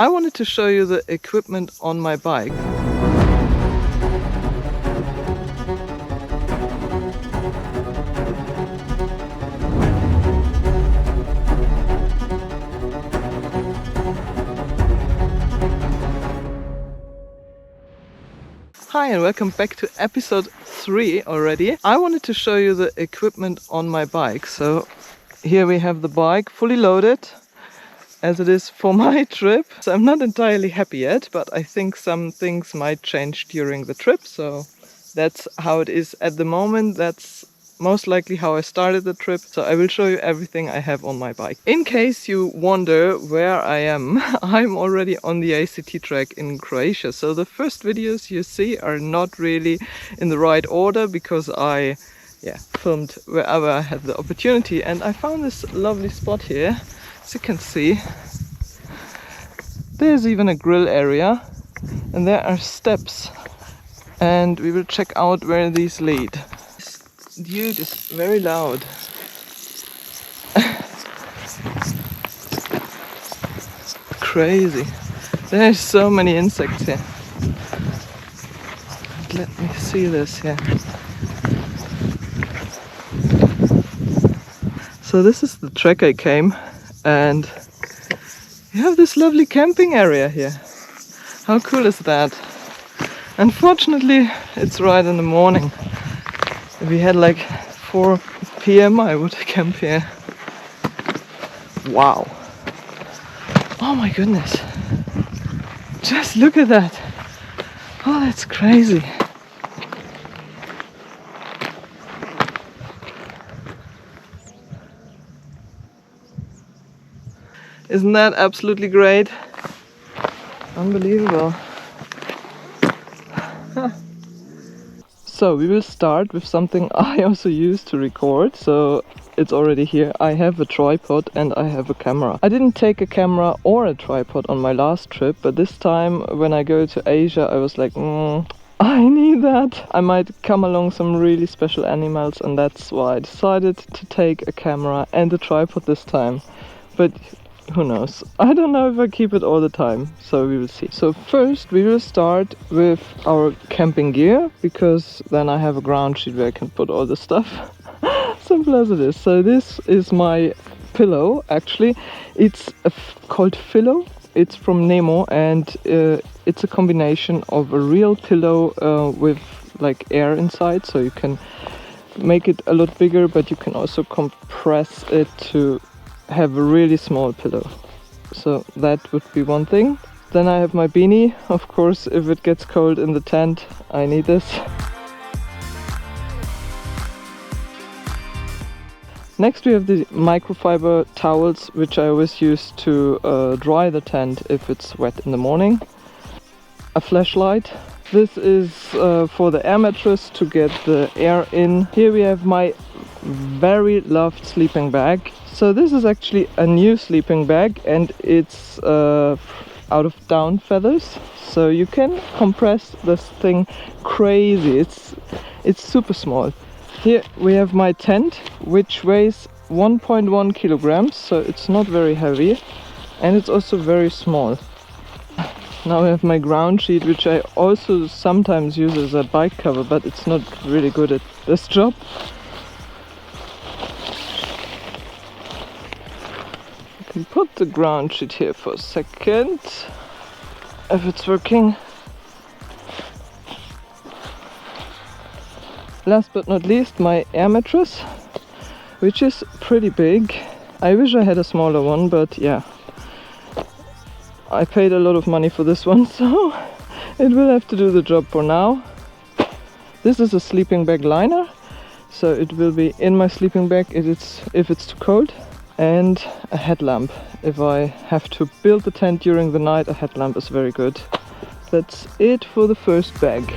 I wanted to show you the equipment on my bike. Hi and welcome back to episode 3 already. I wanted to show you the equipment on my bike. So here we have the bike fully loaded as it is for my trip. So I'm not entirely happy yet, but I think some things might change during the trip. So that's how it is at the moment. That's most likely how I started the trip. So I will show you everything I have on my bike. In case you wonder where I am, I'm already on the ACT track in Croatia. So the first videos you see are not really in the right order because I filmed wherever I had the opportunity. And I found this lovely spot here. As you can see, there's even a grill area and there are steps, and we will check out where these lead. This dude is very loud. Crazy. There's so many insects here. Let me see this here. So this is the track I came, and you have this lovely camping area here. How cool is that? Unfortunately, it's right in the morning. If we had like 4 p.m. I would camp here. Wow. Oh my goodness. Just look at that. Oh, that's crazy. Isn't that absolutely great? Unbelievable. So we will start with something I also use to record. So it's already here. I have a tripod and I have a camera. I didn't take a camera or a tripod on my last trip, but this time when I go to Asia I was like, I need that. I might come along some really special animals, and that's why I decided to take a camera and a tripod this time. But who knows? I don't know if I keep it all the time, so we will see. So first we will start with our camping gear, because then I have a ground sheet where I can put all the stuff. Simple as it is. So this is my pillow. Actually, it's called Pillow. It's from Nemo, and it's a combination of a real pillow with like air inside, so you can make it a lot bigger, but you can also compress it to have a really small pillow. So that would be one thing. Then I have my beanie. Of course, if it gets cold in the tent, I need this. Next we have the microfiber towels, which I always use to dry the tent if it's wet in the morning. A flashlight. This is for the air mattress to get the air in. Here we have my very loved sleeping bag. So this is actually a new sleeping bag, and it's out of down feathers. So you can compress this thing crazy. It's super small. Here we have my tent, which weighs 1.1 kilograms, so it's not very heavy, and it's also very small. Now I have my ground sheet, which I also sometimes use as a bike cover, but it's not really good at this job. I can put the ground sheet here for a second, if it's working. Last but not least, my air mattress, which is pretty big. I wish I had a smaller one, but yeah, I paid a lot of money for this one, so it will have to do the job for now. This is a sleeping bag liner, so it will be in my sleeping bag if it's too cold. And a headlamp. If I have to build the tent during the night, a headlamp is very good. That's it for the first bag.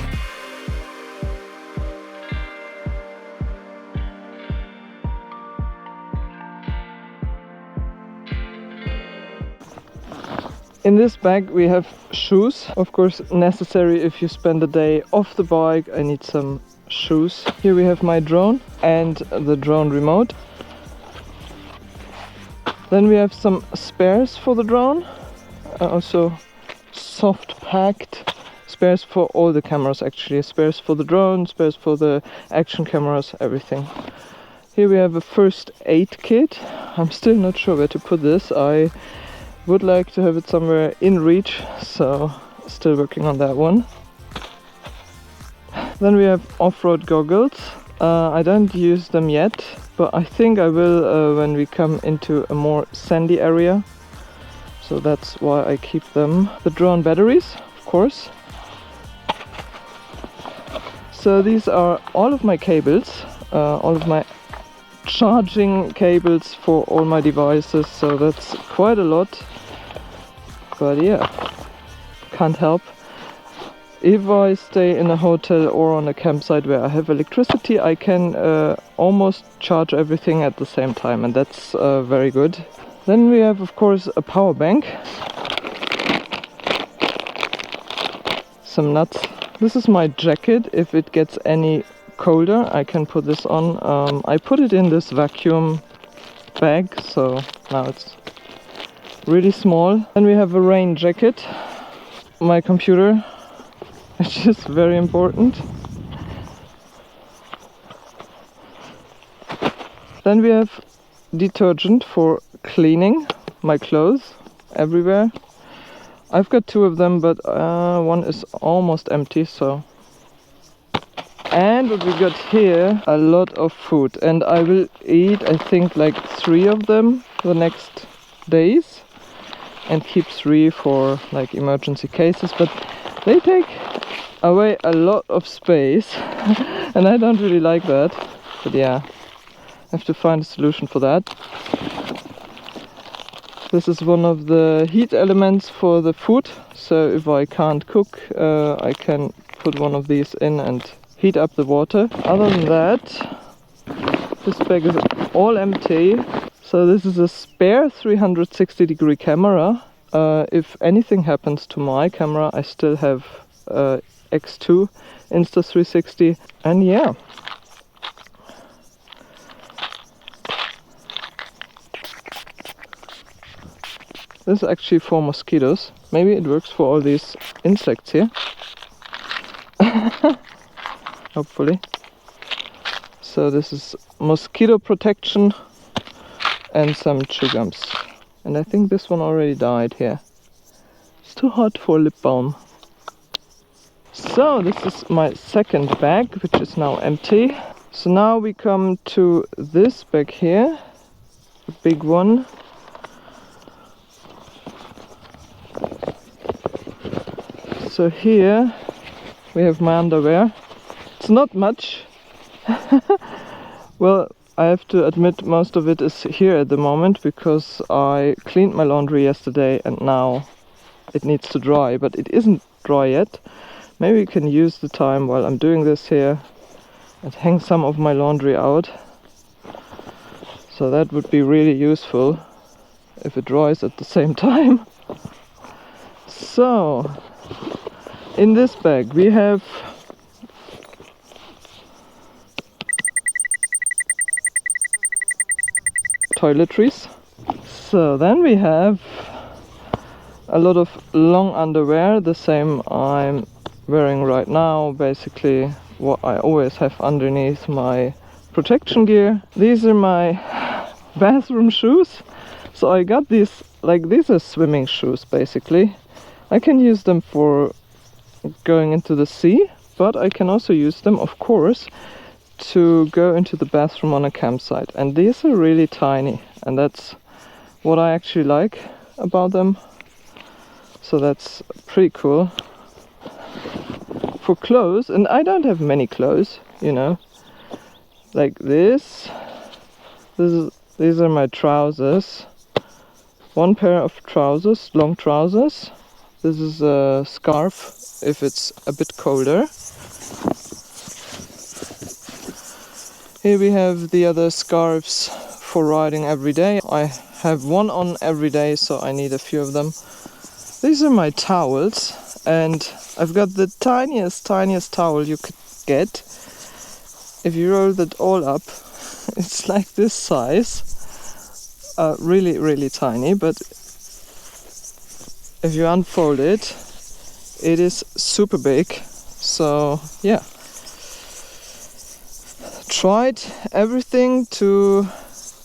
In this bag we have shoes, of course necessary if you spend a day off the bike. I need some shoes. Here we have my drone and the drone remote. Then we have some spares for the drone. Also soft packed spares for all the cameras, actually. Spares for the drone, spares for the action cameras, everything. Here we have a first aid kit. I'm still not sure where to put this. I would like to have it somewhere in reach, so still working on that one. Then we have off-road goggles. I don't use them yet, but I think I will when we come into a more sandy area. So that's why I keep them. The drone batteries, of course. So these are all of my cables, all of my charging cables for all my devices. So that's quite a lot. But yeah, can't help. If I stay in a hotel or on a campsite where I have electricity, I can almost charge everything at the same time, and that's very good. Then we have, of course, a power bank. Some nuts. This is my jacket. If it gets any colder, I can put this on. I put it in this vacuum bag, so now it's really small. Then we have a rain jacket. My computer, which is very important. Then we have detergent for cleaning my clothes everywhere. I've got two of them, but one is almost empty, so. And what we got here, a lot of food, and I will eat, I think, like 3 of them the next days, and keep 3 for like emergency cases, but they take away a lot of space and I don't really like that, but yeah, I have to find a solution for that. This is one of the heat elements for the food, so if I can't cook, I can put one of these in and heat up the water. Other than that, this bag is all empty. So this is a spare 360-degree camera. If anything happens to my camera, I still have X2 Insta360, and yeah. This is actually for mosquitoes. Maybe it works for all these insects here. Hopefully. So this is mosquito protection and some chew gums. And I think this one already died here. It's too hot for lip balm. So this is my second bag, which is now empty. So now we come to this bag here, the big one. So here we have my underwear. It's not much. Well, I have to admit most of it is here at the moment because I cleaned my laundry yesterday and now it needs to dry, but it isn't dry yet. Maybe we can use the time while I'm doing this here and hang some of my laundry out. So that would be really useful if it dries at the same time. So in this bag we have toiletries. So then we have a lot of long underwear, the same I'm wearing right now, basically what I always have underneath my protection gear. These are my bathroom shoes. So I got these, like these are swimming shoes basically. I can use them for going into the sea, but I can also use them, of course, to go into the bathroom on a campsite. And these are really tiny, and that's what I actually like about them. So that's pretty cool. For clothes, and I don't have many clothes, you know, like this. These are my trousers. One pair of trousers, long trousers. This is a scarf if it's a bit colder. Here we have the other scarves for riding every day. I have one on every day, so I need a few of them. These are my towels, and I've got the tiniest towel you could get. If you roll that all up, it's like this size. Really tiny, but if you unfold it, it is super big. So yeah, tried everything to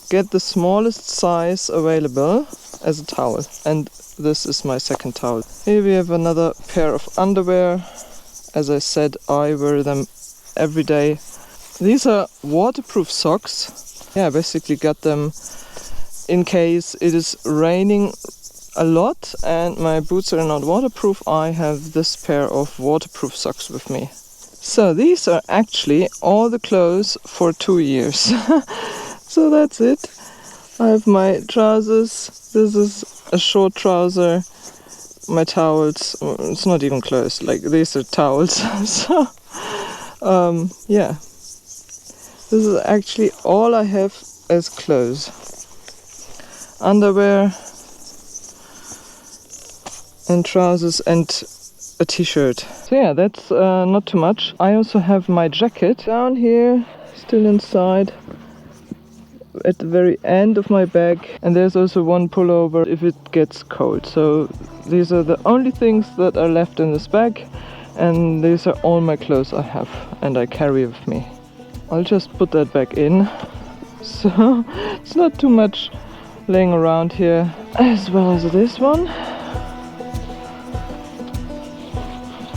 get the smallest size available as a towel, and this is my second towel. Here we have another pair of underwear. As I said, I wear them every day. These are waterproof socks. Yeah, I basically got them in case it is raining a lot and my boots are not waterproof. I have this pair of waterproof socks with me. So these are actually all the clothes for 2 years. So that's it. I have my trousers. This is a short trouser. My towels. It's not even clothes. Like, these are towels. So yeah. This is actually all I have as clothes. Underwear and trousers and a t-shirt. So yeah, that's not too much. I also have my jacket down here, still inside, at the very end of my bag. And there's also one pullover if it gets cold. So these are the only things that are left in this bag. And these are all my clothes I have and I carry with me. I'll just put that back in. So it's not too much laying around here, as well as this one.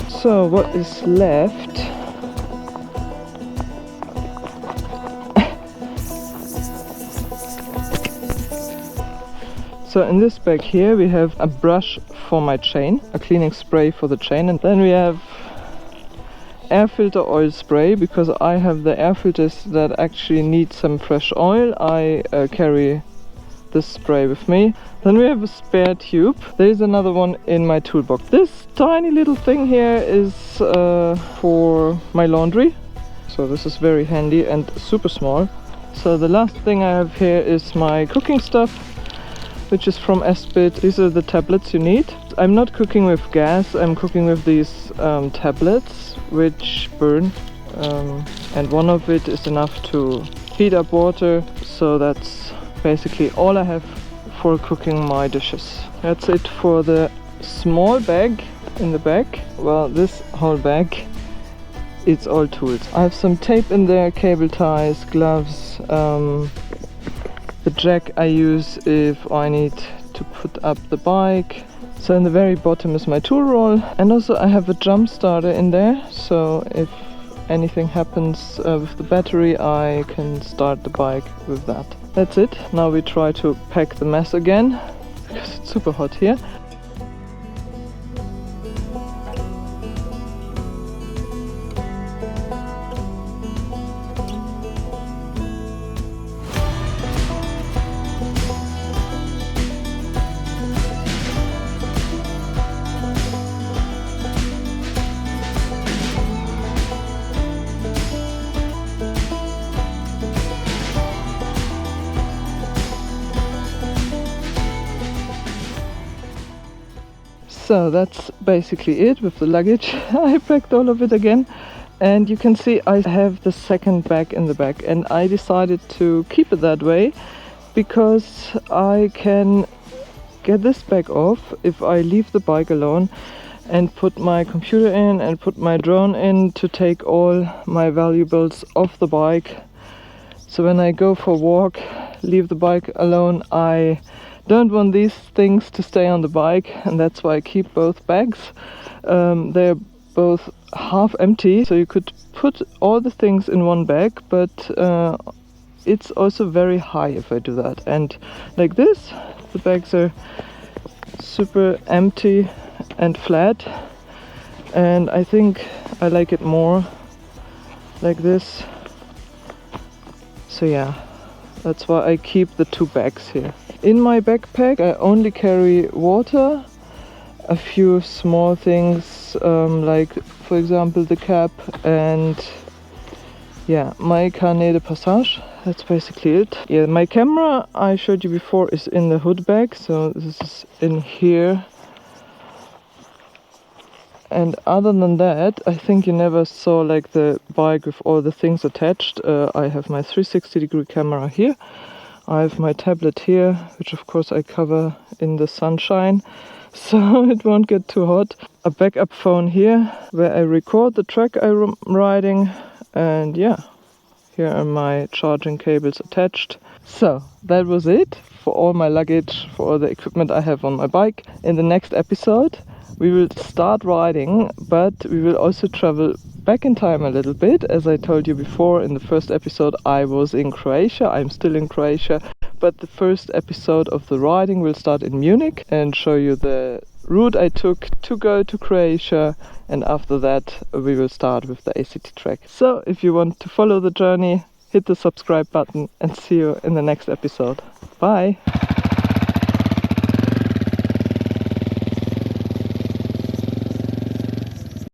So what is left? So in this bag here we have a brush for my chain, a cleaning spray for the chain, and then we have air filter oil spray, because I have the air filters that actually need some fresh oil. I carry this spray with me. Then we have a spare tube. There is another one in my toolbox. This tiny little thing here is for my laundry. So this is very handy and super small. So the last thing I have here is my cooking stuff, which is from Espit. These are the tablets you need. I'm not cooking with gas, I'm cooking with these tablets which burn. And one of it is enough to heat up water. So that's basically all I have for cooking my dishes. That's it for the small bag in the back. Well, this whole bag, it's all tools. I have some tape in there, cable ties, gloves, the jack I use if I need to put up the bike. So in the very bottom is my tool roll, and also I have a jump starter in there, so if anything happens with the battery, I can start the bike with that. That's it. Now we try to pack the mess again, because it's super hot here. So that's basically it with the luggage. I packed all of it again, and you can see I have the second bag in the back, and I decided to keep it that way because I can get this bag off if I leave the bike alone and put my computer in and put my drone in to take all my valuables off the bike. So when I go for a walk, leave the bike alone, I don't want these things to stay on the bike, and that's why I keep both bags. They're both half empty, so you could put all the things in one bag, but it's also very high if I do that. And like this, the bags are super empty and flat, and I think I like it more like this. So yeah, that's why I keep the two bags here. In my backpack I only carry water, a few small things like for example the cap, and yeah, my carnet de passage. That's basically it. Yeah, my camera I showed you before is in the hood bag, so this is in here. And other than that, I think you never saw like the bike with all the things attached. I have my 360-degree camera here. I have my tablet here, which of course I cover in the sunshine. so it won't get too hot. A backup phone here where I record the track I'm riding, and yeah, here are my charging cables attached. So that was it for all my luggage, for all the equipment I have on my bike. In the next episode we will start riding, but we will also travel back in time a little bit. As I told you before in the first episode, I was in Croatia. I'm still in Croatia, but the first episode of the riding will start in Munich and show you the route I took to go to Croatia, and after that we will start with the ACT track. So if you want to follow the journey, hit the subscribe button and see you in the next episode. Bye!